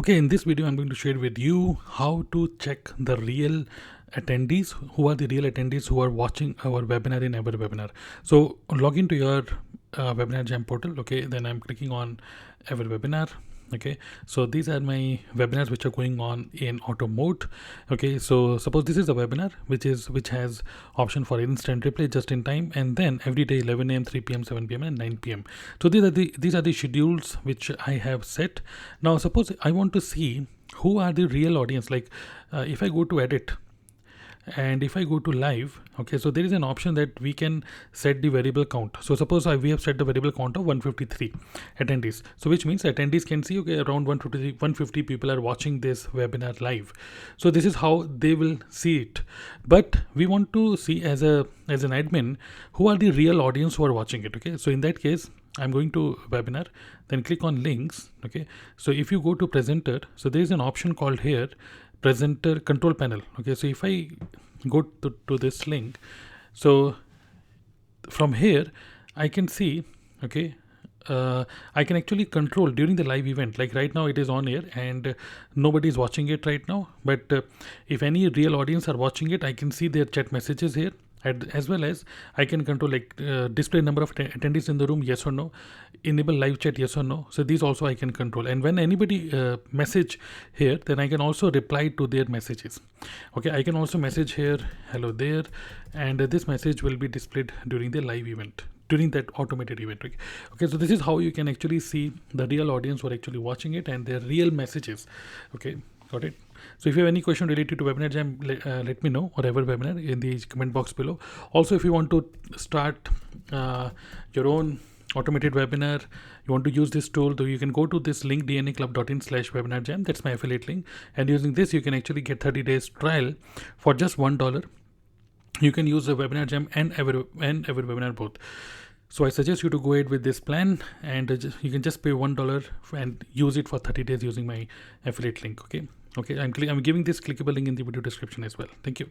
Okay, in this video, I'm going to share with you how to check the real attendees, who are the real attendees who are watching our webinar in Everwebinar. So log into your Webinarjam portal. Okay, then I'm clicking on Everwebinar. Okay, so these are my webinars which are going on in auto mode. Okay, so suppose this is a webinar which has option for instant replay just in time, and then every day 11 a.m., 3 p.m., 7 p.m. and 9 p.m. So these are the schedules which I have set. Now suppose I want to see who are the real audience. Like if I go to edit and if I go to live, okay, so there is an option that we can set the variable count. So suppose we have set the variable count of 153 attendees, so which means attendees can see, okay, around 150 people are watching this webinar live. So this is how they will see it. But we want to see as an admin who are the real audience who are watching it. Okay, so in that case, I'm going to webinar, then click on links. Okay, so if you go to presenter, so there is an option called here presenter control panel. Okay, so if I go to this link, so from here I can see, okay, I can actually control during the live event. Like right now it is on air and nobody is watching it right now, but if any real audience are watching it, I can see their chat messages here. As well as I can control like display number of attendees in the room, yes or no, enable live chat, yes or no. So these also I can control, and when anybody message here, then I can also reply to their messages. Okay, I can also message here hello there, and this message will be displayed during the live event, during that automated event. Okay, so this is how you can actually see the real audience who are actually watching it and their real messages. Okay, got it. So if you have any question related to Webinarjam, let me know, or Everwebinar, in the comment box below. Also, if you want to start your own automated webinar, you want to use this tool, though, you can go to this link dnaclub.in/webinarjam. That's my affiliate link, and using this you can actually get 30 days trial for just $1. You can use the Webinarjam and Everwebinar both. So I suggest you to go ahead with this plan, and you can just pay $1 and use it for 30 days using my affiliate link. Okay, I'm giving this clickable link in the video description as well. Thank you.